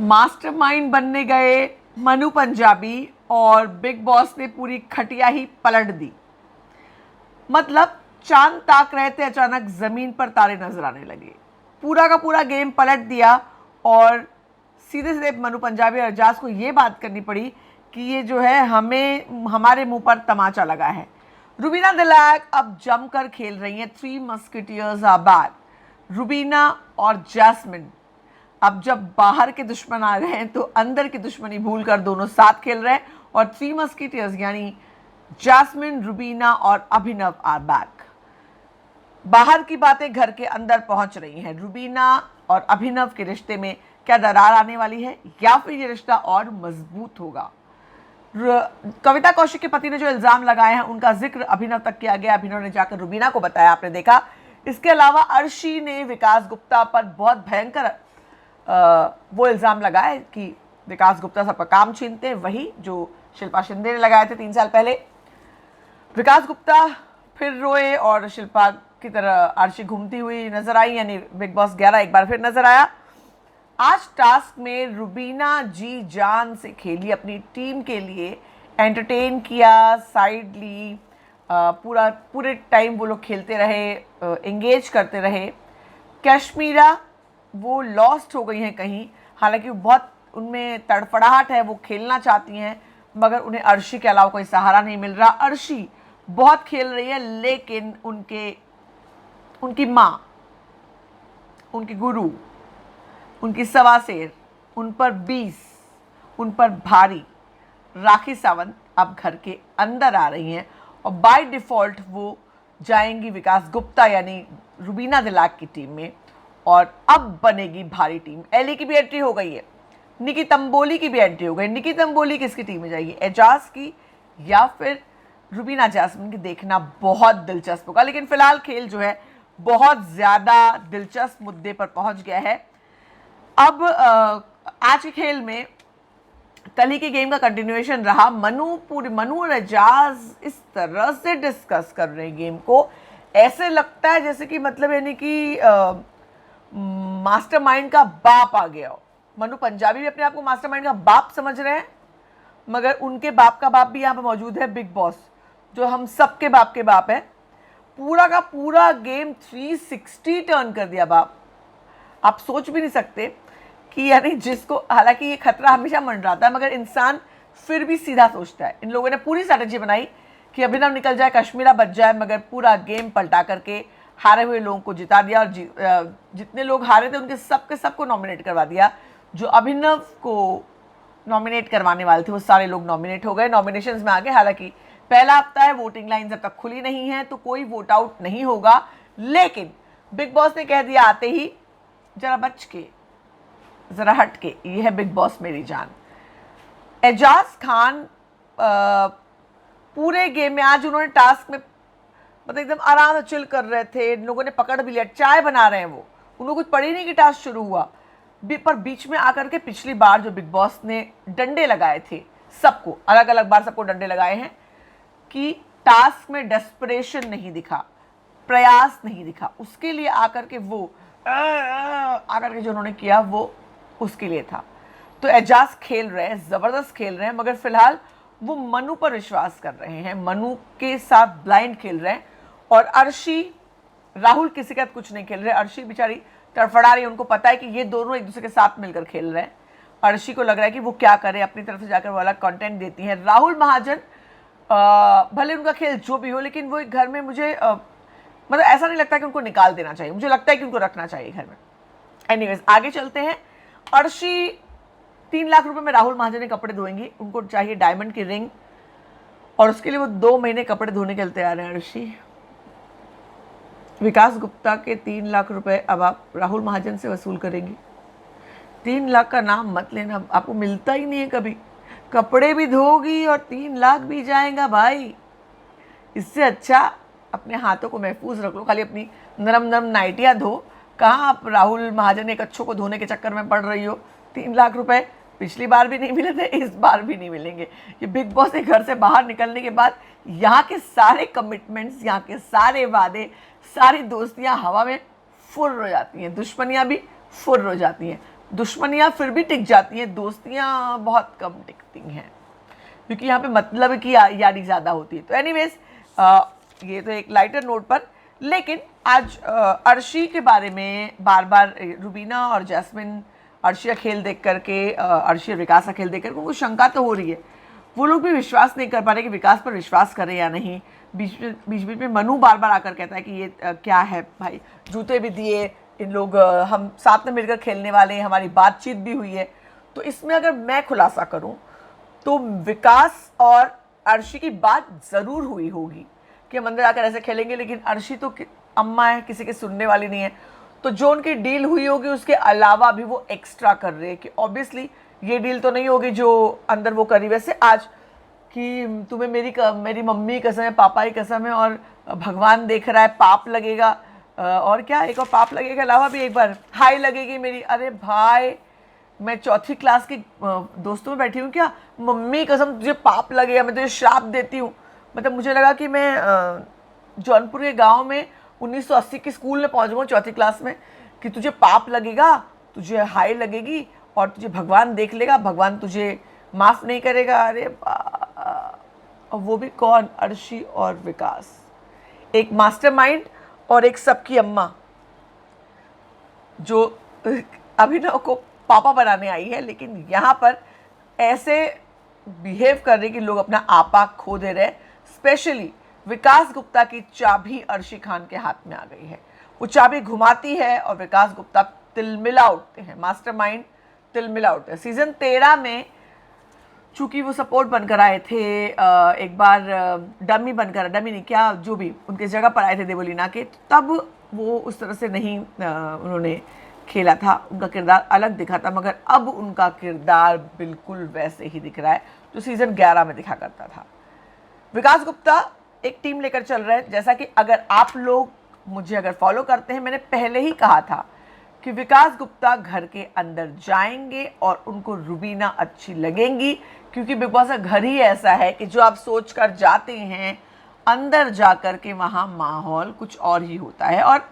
Mastermind बनने गए मनु पंजाबी और बिग बॉस ने पूरी खटिया ही पलट दी। मतलब चांद ताक रहे थे, अचानक जमीन पर तारे नजर आने लगे। पूरा का पूरा गेम पलट दिया और सीधे सीधे मनु पंजाबी और एजाज को ये बात करनी पड़ी कि ये जो है हमें हमारे मुंह पर तमाचा लगा है। रुबीना दिलैक अब जमकर खेल रही हैं। Three musketeers are back. Rubina और जैस्मिन अब जब बाहर के दुश्मन आ गए हैं तो अंदर की दुश्मनी भूलकर दोनों साथ खेल रहे हैं और थ्री मस्किटियर्स यानी जैस्मिन, रुबीना और अभिनव आर बैक। बाहर की बातें घर के अंदर पहुंच रही हैं। रुबीना और अभिनव के रिश्ते में क्या दरार आने वाली है या फिर ये रिश्ता और मजबूत होगा? कविता कौशिक के पति ने जो इल्जाम लगाए हैं उनका जिक्र अभिनव तक किया गया। अभिनव ने जाकर रुबीना को बताया, आपने देखा। इसके अलावा अर्शी ने विकास गुप्ता पर बहुत भयंकर वो इल्ज़ाम लगाए कि विकास गुप्ता सबका काम छीनते हैं, वही जो शिल्पा शिंदे ने लगाए थे 3 साल पहले। विकास गुप्ता फिर रोए और शिल्पा की तरह अर्शी घूमती हुई नजर आई, यानी बिग बॉस 11 एक बार फिर नजर आया। आज टास्क में रुबीना जी जान से खेली, अपनी टीम के लिए एंटरटेन किया, साइड ली, पूरे टाइम वो लोग खेलते रहे, एंगेज करते रहे। कश्मीरा वो लॉस्ट हो गई हैं कहीं, हालांकि बहुत उनमें तड़फड़ाहट है, वो खेलना चाहती हैं मगर उन्हें अर्शी के अलावा कोई सहारा नहीं मिल रहा। अर्शी बहुत खेल रही है लेकिन उनकी माँ, उनकी गुरु, उनकी सवासेर, उन पर 20, उन पर भारी राखी सावंत अब घर के अंदर आ रही हैं और बाय डिफ़ॉल्ट वो जाएंगी विकास गुप्ता यानी रुबीना दिलैक की टीम में और अब बनेगी भारी टीम। एली की भी एंट्री हो गई है, निकी तंबोली की भी एंट्री हो गई। निकी तंबोली किसकी टीम में जाएगी, एजाज की या फिर रुबीना जैस्मिन की? देखना बहुत दिलचस्प होगा। लेकिन फिलहाल खेल जो है बहुत ज़्यादा दिलचस्प मुद्दे पर पहुंच गया है। अब आज के खेल में कल ही के गेम का कंटिन्यूएशन रहा। मनु और एजाज इस तरह से डिस्कस कर रहे हैं गेम को, ऐसे लगता है जैसे कि मतलब यानी कि मास्टरमाइंड का बाप आ गया हो। मनु पंजाबी भी अपने आप को मास्टरमाइंड का बाप समझ रहे हैं मगर उनके बाप का बाप भी यहाँ पे मौजूद है, बिग बॉस, जो हम सबके बाप के बाप है। पूरा का पूरा गेम 360 टर्न कर दिया बाप। आप सोच भी नहीं सकते कि यानी जिसको, हालांकि ये खतरा हमेशा मंडराता है मगर इंसान फिर भी सीधा सोचता है। इन लोगों ने पूरी स्ट्रैटेजी बनाई कि अभिनव निकल जाए, कश्मीरा बच जाए, मगर पूरा गेम पलटा करके हारे हुए लोगों को जिता दिया और जितने लोग हारे थे उनके सबको नॉमिनेट करवा दिया। जो अभिनव को नॉमिनेट करवाने वाले थे वो सारे लोग नॉमिनेट हो गए, नॉमिनेशंस में आ गए। हालांकि पहला हफ्ता है, वोटिंग लाइन जब तक खुली नहीं है तो कोई वोट आउट नहीं होगा। लेकिन बिग बॉस ने कह दिया आते ही, जरा बच के, जरा हट के, ये है बिग बॉस मेरी जान। एजाज खान पूरे गेम में आज उन्होंने टास्क में मतलब एकदम आराम से चिल कर रहे थे। इन लोगों ने पकड़ भी लिया, चाय बना रहे हैं वो, उनको कुछ पड़ी नहीं कि टास्क शुरू हुआ। पर बीच में आकर के पिछली बार जो बिग बॉस ने डंडे लगाए थे सबको, अलग अलग बार सबको डंडे लगाए हैं कि टास्क में डेस्परेशन नहीं दिखा, प्रयास नहीं दिखा, उसके लिए आकर के वो आकर के जो उन्होंने किया वो उसके लिए था। तो एजाज खेल रहे हैं, ज़बरदस्त खेल रहे हैं, मगर फिलहाल वो मनु पर विश्वास कर रहे हैं, मनु के साथ ब्लाइंड खेल रहे हैं। और अर्शी, राहुल किसी का कुछ नहीं खेल रहे। अर्शी बेचारी तड़फड़ा रही है, उनको पता है कि ये दोनों एक दूसरे के साथ मिलकर खेल रहे हैं। अर्शी को लग रहा है कि वो क्या करे, अपनी तरफ से जाकर वो अलग कंटेंट देती हैं। राहुल महाजन भले उनका खेल जो भी हो, लेकिन वो एक घर में मुझे मतलब ऐसा नहीं लगता कि उनको निकाल देना चाहिए, मुझे लगता है कि उनको रखना चाहिए घर में। एनीवेज आगे चलते हैं। अर्शी 3 लाख रुपए में राहुल महाजन के कपड़े धोएंगी, उनको चाहिए डायमंड की रिंग और उसके लिए वो 2 महीने कपड़े धोने के लिए तैयार हैं अर्शी। विकास गुप्ता के 3 लाख रुपए अब आप राहुल महाजन से वसूल करेंगी। 3 लाख का नाम मत लेना, आपको मिलता ही नहीं है कभी। कपड़े भी धोगी और 3 लाख भी जाएगा भाई। इससे अच्छा अपने हाथों को महफूज रख लो, खाली अपनी नरम नरम नाइटियाँ धो। कहाँ आप राहुल महाजन एक अच्छों को धोने के चक्कर में पड़ रही हो। 3 लाख रुपए पिछली बार भी नहीं मिले थे, इस बार भी नहीं मिलेंगे। ये बिग बॉस के घर से बाहर निकलने के बाद यहाँ के सारे कमिटमेंट्स, यहाँ के सारे वादे, सारी दोस्तियाँ हवा में फुर्र हो जाती हैं, दुश्मनियाँ भी फुर्र हो जाती हैं। दुश्मनियाँ फिर भी टिक जाती हैं, दोस्तियाँ बहुत कम टिकती हैं, क्योंकि यहाँ पे मतलब की यारी ज़्यादा होती है। तो एनीवेज ये तो एक लाइटर नोट पर, लेकिन आज अर्शी के बारे में बार बार रुबीना और जैस्मिन अर्शी का खेल देख करके, अर्शी और विकास का खेल देख करके उनको शंका तो हो रही है। वो लोग भी विश्वास नहीं कर पा रहे कि विकास पर विश्वास करें या नहीं। बीच में मनु बार बार आकर कहता है कि ये क्या है भाई, जूते भी दिए इन लोग, हम साथ में मिलकर खेलने वाले हैं, हमारी बातचीत भी हुई है। तो इसमें अगर मैं खुलासा करूं तो विकास और अर्शी की बात ज़रूर हुई होगी कि हम अंदर आकर ऐसे खेलेंगे, लेकिन अर्शी तो अम्मा है, किसी की सुनने वाली नहीं है। तो जो उनकी डील हुई होगी उसके अलावा भी वो एक्स्ट्रा कर रहे हैं कि ऑब्वियसली ये डील तो नहीं होगी जो अंदर वो करी। वैसे आज कि तुम्हें मेरी मम्मी कसम है, पापा की कसम है, और भगवान देख रहा है, पाप लगेगा, और क्या एक और पाप लगेगा अलावा भी एक बार हाई लगेगी मेरी। अरे भाई, मैं चौथी क्लास की दोस्तों में बैठी हूँ क्या? मम्मी कसम तुझे पाप लगेगा, मैं तुझे श्राप देती हूँ। मतलब मुझे लगा कि मैं जौनपुर के गांव में 1980 के स्कूल में पहुँच गया चौथी क्लास में, कि तुझे पाप लगेगा, तुझे हाई लगेगी, और तुझे भगवान देख लेगा, भगवान तुझे माफ़ नहीं करेगा। अरे और वो भी कौन? अर्शी और विकास, एक मास्टरमाइंड और एक सबकी अम्मा जो अभिनव को पापा बनाने आई है, लेकिन यहाँ पर ऐसे बिहेव कर रहे कि लोग अपना आपा खो दे रहे। स्पेशली विकास गुप्ता की चाबी अर्शी खान के हाथ में आ गई है। वो चाबी घुमाती है और विकास गुप्ता तिलमिला उठते हैं, मास्टरमाइंड तिलमिला उठते हैं। सीजन 13 में चूँकि वो सपोर्ट बनकर आए थे, एक बार डमी बनकर, डमी नहीं क्या, जो भी उनके जगह पर आए थे देवोलीना के, तब वो उस तरह से नहीं उन्होंने खेला था, उनका किरदार अलग दिखा था। मगर अब उनका किरदार बिल्कुल वैसे ही दिख रहा है जो सीज़न 11 में दिखा करता था। विकास गुप्ता एक टीम लेकर चल रहे हैं, जैसा कि अगर आप लोग मुझे अगर फॉलो करते हैं, मैंने पहले ही कहा था कि विकास गुप्ता घर के अंदर जाएंगे और उनको रुबीना अच्छी लगेंगी, क्योंकि बिग बॉस का घर ही ऐसा है कि जो आप सोच कर जाते हैं, अंदर जाकर के वहाँ माहौल कुछ और ही होता है। और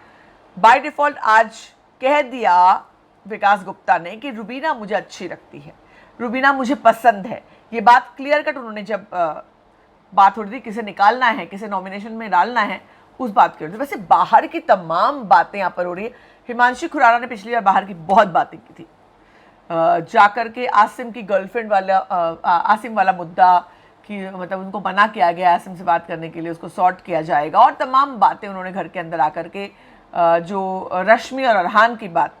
बाय डिफ़ॉल्ट आज कह दिया विकास गुप्ता ने कि रुबीना मुझे अच्छी लगती है, रुबीना मुझे पसंद है। ये बात क्लियर कट उन्होंने जब बात हो रही थी किसे निकालना है, किसे नॉमिनेशन में डालना है, उस बात की। वैसे बाहर की तमाम बातें यहाँ पर हो रही है। हिमांशी खुराना ने पिछली बार बाहर की बहुत बातें की थी, जाकर के आसिम की गर्लफ्रेंड वाला, आसिम वाला मुद्दा कि मतलब उनको मना किया गया आसिम से बात करने के लिए, उसको सॉर्ट किया जाएगा, और तमाम बातें उन्होंने घर के अंदर आकर के, जो रश्मि और अरहान की बात,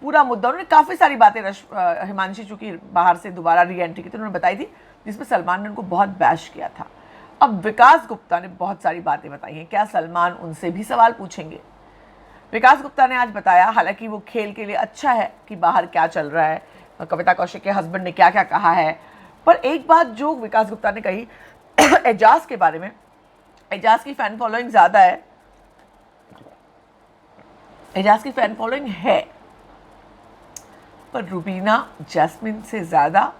पूरा मुद्दा उन्होंने काफ़ी सारी बातें हिमांशी चूँकि बाहर से दोबारा री एंट्री की थी, उन्होंने बताई थी, जिसमें सलमान ने उनको बहुत बैश किया था। अब विकास गुप्ता ने बहुत सारी बातें बताई हैं, क्या सलमान उनसे भी सवाल पूछेंगे? विकास गुप्ता ने आज बताया, हालांकि वो खेल के लिए अच्छा है कि बाहर क्या चल रहा है, कविता कौशिक के हस्बैंड ने क्या क्या कहा है, पर एक बात जो विकास गुप्ता ने कही एजाज के बारे में, एजाज की फ़ैन फॉलोइंग ज़्यादा है, एजाज की फ़ैन फॉलोइंग है, पर रुबीना जैस्मिन से ज़्यादा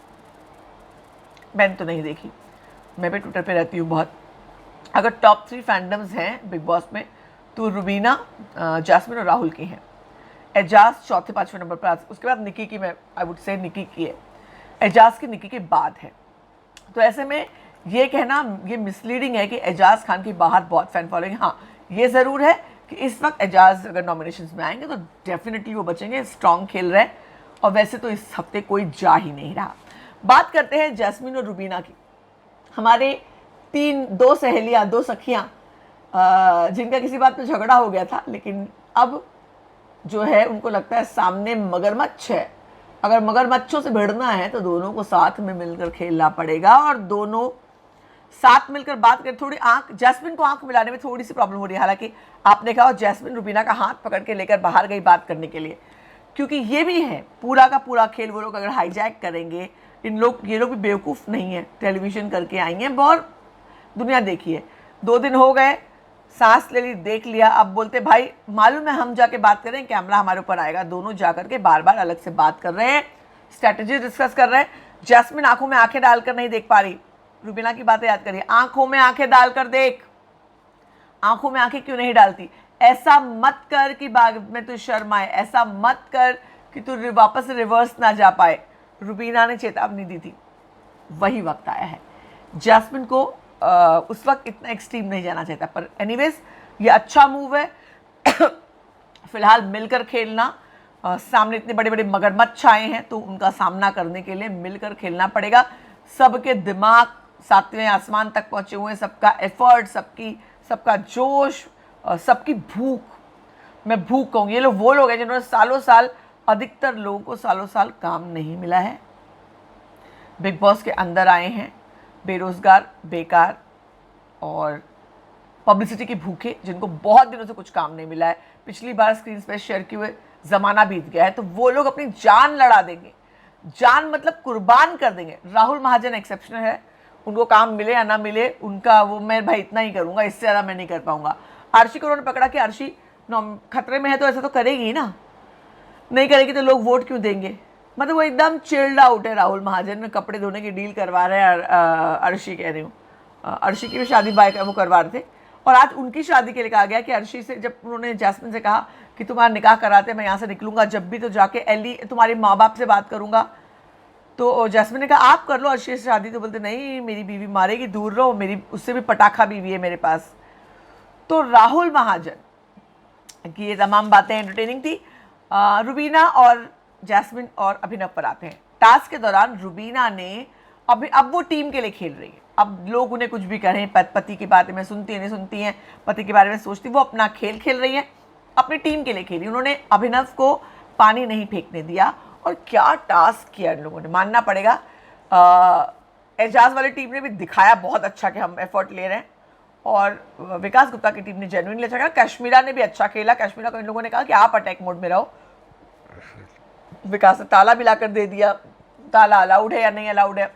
मैंने तो नहीं देखी। मैं भी ट्विटर पे रहती हूँ बहुत। अगर टॉप 3 फैंडम्स हैं बिग बॉस में तो रुबीना, जैस्मिन और राहुल की हैं। एजाज चौथे 5वें नंबर पर, उसके बाद निकी की, मैं आई वुड से निकी की है, एजाज की निकी के बाद है। तो ऐसे में ये कहना ये मिसलीडिंग है कि एजाज खान की बाहर बहुत फ़ैन फॉलोइंग। हाँ, ये ज़रूर है कि इस वक्त एजाज अगर नॉमिनेशंस में आएंगे तो डेफिनेटली वो बचेंगे, स्ट्रॉन्ग खेल रहे हैं, और वैसे तो इस हफ्ते कोई जा ही नहीं रहा। बात करते हैं जैस्मिन और रुबीना की। हमारे दो सहेलियाँ, दो सखियाँ, जिनका किसी बात पे झगड़ा हो गया था, लेकिन अब जो है उनको लगता है सामने मगरमच्छ है, अगर मगरमच्छों से भिड़ना है तो दोनों को साथ में मिलकर खेलना पड़ेगा, और दोनों साथ मिलकर बात करें। थोड़ी जैस्मिन को आंख मिलाने में थोड़ी सी प्रॉब्लम हो रही है, हालांकि आपने कहा जैस्मिन रुबीना का हाथ पकड़ के लेकर बाहर गई बात करने के लिए, क्योंकि ये भी है पूरा का पूरा खेल वो लोग अगर हाईजैक करेंगे। ये लोग भी बेवकूफ़ नहीं है, टेलीविज़न करके आई हैं, बहुत दुनिया देखी है। 2 दिन हो गए, सांस ले ली, देख लिया, अब बोलते भाई मालूम है हम जाके बात करें, कैमरा हमारे ऊपर आएगा। दोनों जाकर के बार बार अलग से बात कर रहे हैं, स्ट्रैटेजी डिस्कस कर रहे हैं। जैस्मिन आंखों में आंखें डालकर नहीं देख पा रही, रुबीना की बातें याद करिए, आंखों में आंखें डालकर देख, आंखों में आंखें क्यों नहीं डालती? ऐसा मत कर कि बाद में तो शर्म आए, ऐसा मत कर कि तू वापस रिवर्स ना जा पाए, रुबीना ने चेतावनी दी थी, वही वक्त आया है। जैस्मिन को उस वक्त इतना एक्सट्रीम नहीं जाना चाहिए था, पर एनीवेज ये अच्छा मूव है। फिलहाल मिलकर खेलना, सामने इतने बड़े बड़े मगरमच्छ आए हैं तो उनका सामना करने के लिए मिलकर खेलना पड़ेगा। सबके दिमाग सातवें आसमान तक पहुंचे हुए हैं, सबका एफर्ट, सबका जोश, सबकी भूख, मैं भूख कहूँगी। ये लोग वो लोग हैं जिन्होंने सालों साल, अधिकतर लोगों को सालों साल काम नहीं मिला है, बिग बॉस के अंदर आए हैं बेरोजगार, बेकार और पब्लिसिटी के भूखे, जिनको बहुत दिनों से कुछ काम नहीं मिला है, पिछली बार स्क्रीन पे शेयर किए हुए ज़माना बीत गया है, तो वो लोग अपनी जान लड़ा देंगे, जान मतलब कुर्बान कर देंगे। राहुल महाजन एक्सेप्शनल है, उनको काम मिले या ना मिले उनका वो, मैं भाई इतना ही करूँगा, इससे ज़्यादा मैं नहीं कर पाऊँगा। अर्शी को उन्होंने पकड़ा कि अर्शी खतरे में है तो ऐसा तो करेगी ही ना, नहीं करेगी तो लोग वोट क्यों देंगे, मतलब वो एकदम चिल्ड आउट है। राहुल महाजन में कपड़े धोने की डील करवा रहे हैं, अर्शी कह रही हूँ, अर्शी की भी शादी वो करवा रहे थे, और आज उनकी शादी के लिए कहा गया कि अर्शी से, जब उन्होंने जैस्मिन से कहा कि तुम्हारा निकाह कराते, मैं यहाँ से निकलूंगा जब भी तो जाके एली तुम्हारे माँ बाप से बात करूंगा, तो जैस्मिन ने कहा आप कर लो अर्शी से शादी, तो बोलते नहीं मेरी बीवी मारेगी, दूर रहो, मेरी उससे भी पटाखा बीवी है मेरे पास। तो राहुल महाजन की ये तमाम बातें एंटरटेनिंग थी। रुबीना और जैस्मिन और अभिनव पर आते हैं। टास्क के दौरान रुबीना ने अब वो टीम के लिए खेल रही है, अब लोग उन्हें कुछ भी करें, पति की बातें में सुनती है नहीं सुनती हैं, पति के बारे में सोचती, वो अपना खेल खेल रही है, अपनी टीम के लिए खेली। उन्होंने अभिनव को पानी नहीं फेंकने दिया, और क्या टास्क किया इन लोगों ने, मानना पड़ेगा। एजाज वाली टीम ने भी दिखाया बहुत अच्छा कि हम एफर्ट ले रहे हैं, और विकास गुप्ता की टीम ने जेन्युइनली अच्छा खेला। कश्मीरा ने भी अच्छा खेला, कश्मीरा को इन लोगों ने कहा कि आप अटैक मोड में रहो, विकास ने ताला भी लाकर दे दिया, ताला अलाउड है या नहीं अलाउड है।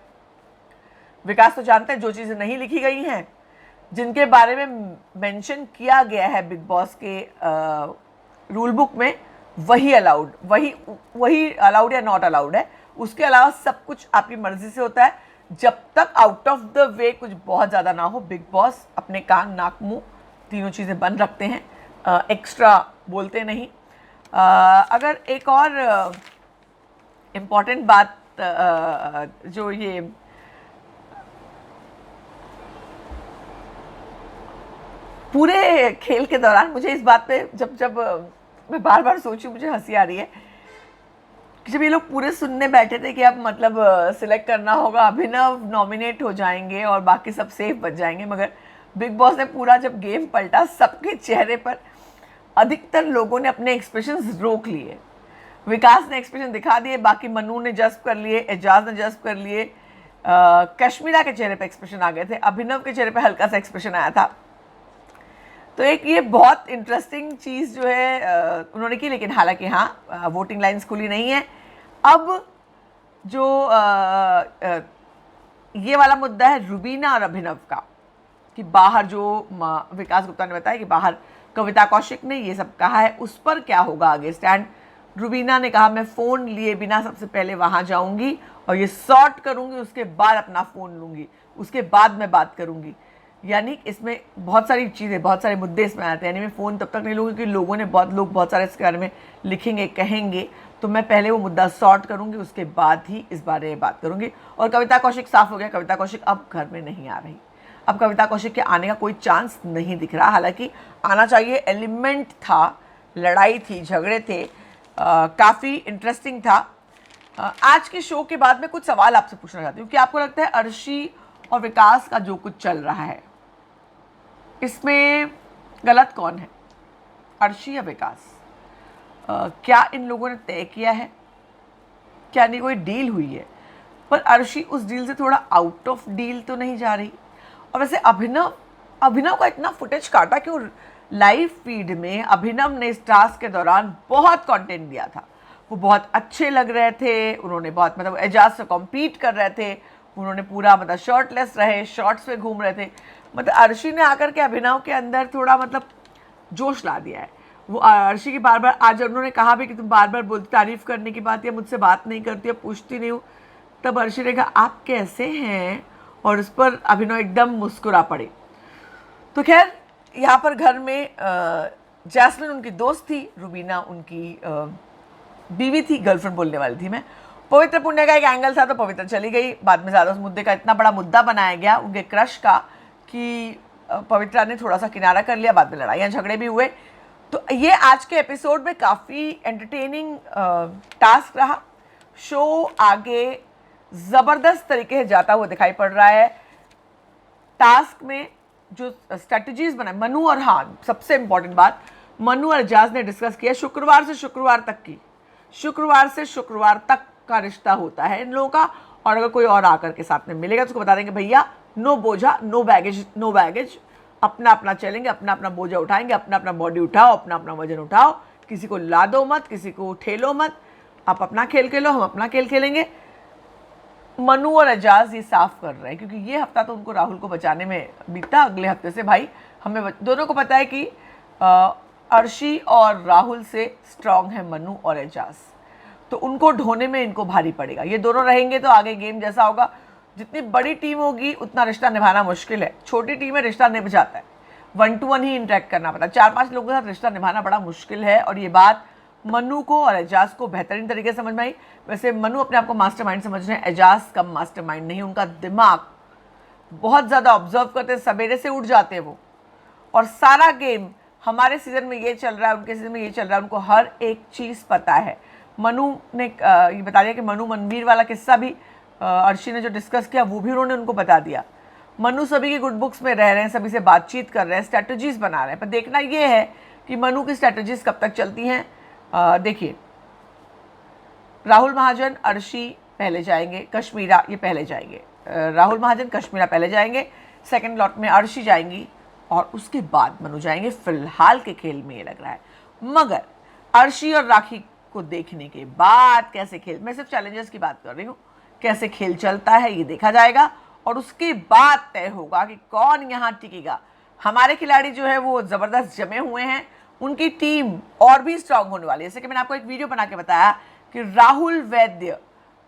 विकास तो जानते हैं जो चीज़ें नहीं लिखी गई हैं, जिनके बारे में मेंशन किया गया है बिग बॉस के रूल बुक में, वही अलाउड, वही अलाउड या नॉट अलाउड है। उसके अलावा सब कुछ आपकी मर्जी से होता है, जब तक आउट ऑफ द वे कुछ बहुत ज़्यादा ना हो। बिग बॉस अपने कान, नाक, मुंह तीनों चीज़ें बंद रखते हैं, एक्स्ट्रा बोलते नहीं। अगर एक और इम्पॉर्टेंट बात, जो ये पूरे खेल के दौरान मुझे इस बात पे जब मैं बार बार सोची, मुझे हंसी आ रही है कि जब ये लोग पूरे सुनने बैठे थे कि अब मतलब सिलेक्ट करना होगा, अभिनव नॉमिनेट हो जाएंगे और बाकी सब सेफ बच जाएंगे, मगर बिग बॉस ने पूरा जब गेम पलटा, सबके चेहरे पर अधिकतर लोगों ने अपने एक्सप्रेशंस रोक लिए। विकास ने एक्सप्रेशन दिखा दिए, बाकी मनु ने जज्ब कर लिए, एजाज ने जज्ब कर लिए, कश्मीरा के चेहरे पे एक्सप्रेशन आ गए थे, अभिनव के चेहरे पे हल्का सा एक्सप्रेशन आया था। तो एक ये बहुत इंटरेस्टिंग चीज़ जो है उन्होंने की, लेकिन हालांकि हाँ वोटिंग लाइन्स खुली नहीं है। अब जो ये वाला मुद्दा है रुबीना और अभिनव का, कि बाहर जो विकास गुप्ता ने बताया कि बाहर कविता कौशिक ने ये सब कहा है, उस पर क्या होगा आगे स्टैंड। रुबीना ने कहा मैं फ़ोन लिए बिना सबसे पहले वहाँ जाऊँगी और ये सॉर्ट करूँगी, उसके बाद अपना फ़ोन लूँगी, उसके बाद मैं बात करूँगी। यानी इसमें बहुत सारी चीज़ें, बहुत सारे मुद्दे इसमें आते हैं। यानी मैं फ़ोन तब तक नहीं लूँगी कि लोग बहुत सारे इसके बारे में लिखेंगे, कहेंगे, तो मैं पहले वो मुद्दा सॉर्ट करूँगी, उसके बाद ही इस बारे में बात करूँगी। और कविता कौशिक साफ हो गया, कविता कौशिक अब घर में नहीं आ रही, अब कविता कौशिक के आने का कोई चांस नहीं दिख रहा। हालांकि आना चाहिए, एलिमेंट था, लड़ाई थी, झगड़े थे, काफ़ी इंटरेस्टिंग था। आज के शो के बाद मैं कुछ सवाल आपसे पूछना चाहती हूँ कि आपको लगता है अर्शी और विकास का जो कुछ चल रहा है, इसमें गलत कौन है, अर्शी या विकास? क्या इन लोगों ने तय किया है, क्या नहीं कोई डील हुई है? पर अर्शी उस डील से थोड़ा आउट ऑफ डील तो नहीं जा रही। और वैसे अभिनव का इतना फुटेज काटा क्यों? लाइव फीड में अभिनव ने इस टास्क के दौरान बहुत कंटेंट दिया था, वो बहुत अच्छे लग रहे थे, उन्होंने बहुत मतलब एजाज से कॉम्पीट कर रहे थे, उन्होंने पूरा मतलब शर्टलेस रहे, शॉर्ट्स में घूम रहे थे। मतलब अर्शी ने आकर के अभिनव के अंदर थोड़ा मतलब जोश ला दिया है। वो अर्शी की बार बार, आज उन्होंने कहा भी कि तुम बार बार बोलती, तारीफ करने की बात या मुझसे बात नहीं करती, पूछती नहीं हूँ, तब अर्शी ने कहा आप कैसे हैं, और उस पर अभिनव एकदम मुस्कुरा पड़े। तो खैर यहाँ पर घर में जैस्मिन उनकी दोस्त थी, रुबीना उनकी बीवी थी, गर्लफ्रेंड बोलने वाली थी मैं। पवित्र पुण्य का एक एंगल था तो पवित्र चली गई, बाद में ज़्यादा उस मुद्दे का इतना बड़ा मुद्दा बनाया गया उनके क्रश का कि पवित्रा ने थोड़ा सा किनारा कर लिया, बाद में लड़ाइयाँ झगड़े भी हुए। तो ये आज के एपिसोड में काफ़ी एंटरटेनिंग टास्क रहा। शो आगे ज़बरदस्त तरीके से जाता हुआ दिखाई पड़ रहा है। टास्क में जो स्ट्रेटजीज बनाए मनु और, हाँ सबसे इम्पॉर्टेंट बात, मनु और एजाज ने डिस्कस किया शुक्रवार से शुक्रवार तक का रिश्ता होता है इन लोगों का, और अगर कोई और आकर के साथ में मिलेगा तो उसको बता देंगे भैया नो बोझा, नो बैगेज, अपना अपना चलेंगे, अपना अपना बोझा उठाएंगे, अपना अपना बॉडी उठाओ, अपना अपना वजन उठाओ, किसी को लादो मत, किसी को ठेलो मत, आप अपना खेल खेलो, हम अपना खेल खेलेंगे। मनु और एजाज ये साफ कर रहे हैं क्योंकि ये हफ्ता तो उनको राहुल को बचाने में बीता, अगले हफ्ते से भाई हमें दोनों को पता है कि अर्शी और राहुल से स्ट्रांग है मनु और एजाज, तो उनको ढोने में इनको भारी पड़ेगा। ये दोनों रहेंगे तो आगे गेम जैसा होगा, जितनी बड़ी टीम होगी उतना रिश्ता निभाना मुश्किल है, छोटी टीम में रिश्ता निभ जाता है, 1 to 1 ही इंटरेक्ट करना पड़ता है, 4-5 लोगों के साथ रिश्ता निभाना बड़ा मुश्किल है। और ये बात मनु को और एजाज को बेहतरीन तरीके से समझ में आई। वैसे मनु अपने आप को मास्टरमाइंड समझ रहे हैं, एजाज कम मास्टरमाइंड नहीं, उनका दिमाग बहुत ज़्यादा ऑब्जर्व करते हैं, सवेरे से उठ जाते हैं वो, और सारा गेम हमारे सीज़न में ये चल रहा है, उनके सीज़न में ये चल रहा है, उनको हर एक चीज़ पता है। मनु ने ये बता दिया कि मनु मनवीर वाला किस्सा भी अर्शी ने जो डिस्कस किया वो भी उन्होंने उनको बता दिया। मनु सभी की गुड बुक्स में रह रहे हैं, सभी से बातचीत कर रहे हैं, स्ट्रैटेजीज बना रहे हैं, पर देखना ये है कि मनु की स्ट्रैटेजीज कब तक चलती हैं। देखिए राहुल महाजन अर्शी पहले जाएंगे, कश्मीरा ये पहले जाएंगे, राहुल महाजन कश्मीरा पहले जाएंगे, सेकंड लॉट में अर्शी जाएंगी और उसके बाद मनु जाएंगे। फिलहाल के खेल में ये लग रहा है, मगर अर्शी और राखी को देखने के बाद कैसे खेल, मैं सिर्फ चैलेंजर्स की बात कर रही हूँ, कैसे खेल चलता है ये देखा जाएगा और उसके बाद तय होगा कि कौन यहाँ टिकेगा। हमारे खिलाड़ी जो है वो ज़बरदस्त जमे हुए हैं, उनकी टीम और भी स्ट्रांग होने वाली है। जैसे कि मैंने आपको एक वीडियो बना के बताया कि राहुल वैद्य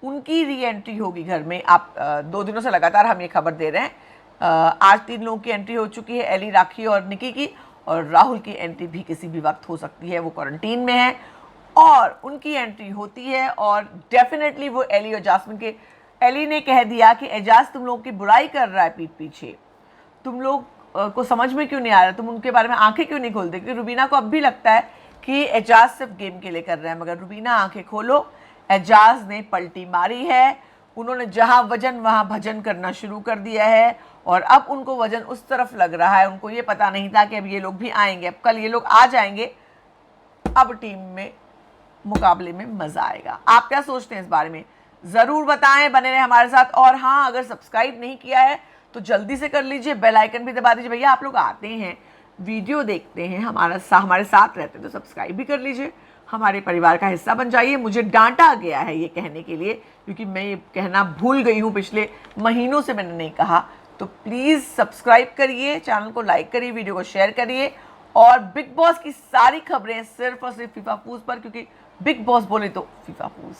उनकी री एंट्री होगी घर में। आप 2 दिनों से लगातार हम ये खबर दे रहे हैं। आज 3 लोगों की एंट्री हो चुकी है, एली, राखी और निकी की, और राहुल की एंट्री भी किसी भी वक्त हो सकती है, वो क्वारंटीन में है और उनकी एंट्री होती है। और डेफिनेटली वो एली और जास्मिन के, एली ने कह दिया कि एजाज तुम लोगों की बुराई कर रहा है पीठ पीछे, तुम लोग को समझ में क्यों नहीं आ रहा, तुम उनके बारे में आंखें क्यों नहीं खोलते, क्योंकि रुबीना को अब भी लगता है कि एजाज सिर्फ गेम के लिए कर रहे हैं। मगर रुबीना आंखें खोलो, एजाज ने पलटी मारी है, उन्होंने जहां वजन वहां भजन करना शुरू कर दिया है और अब उनको वजन उस तरफ लग रहा है। उनको ये पता नहीं था कि अब ये लोग भी आएंगे, अब कल ये लोग आ जाएंगे, अब टीम में मुकाबले में मजा आएगा। आप क्या सोचते हैं इस बारे में ज़रूर बताएं, बने रहे हमारे साथ। और हाँ, अगर सब्सक्राइब नहीं किया है तो जल्दी से कर लीजिए, बेल आइकन भी दबा दीजिए। भैया आप लोग आते हैं, वीडियो देखते हैं, हमारे साथ रहते हैं, तो सब्सक्राइब भी कर लीजिए, हमारे परिवार का हिस्सा बन जाइए। मुझे डांटा गया है ये कहने के लिए, क्योंकि मैं ये कहना भूल गई हूँ, पिछले महीनों से मैंने नहीं कहा। तो प्लीज़ सब्सक्राइब करिए, चैनल को लाइक करिए, वीडियो को शेयर करिए, और बिग बॉस की सारी खबरें सिर्फ और सिर्फ फीफा फूज पर, क्योंकि बिग बॉस बोले तो फीफा फूज।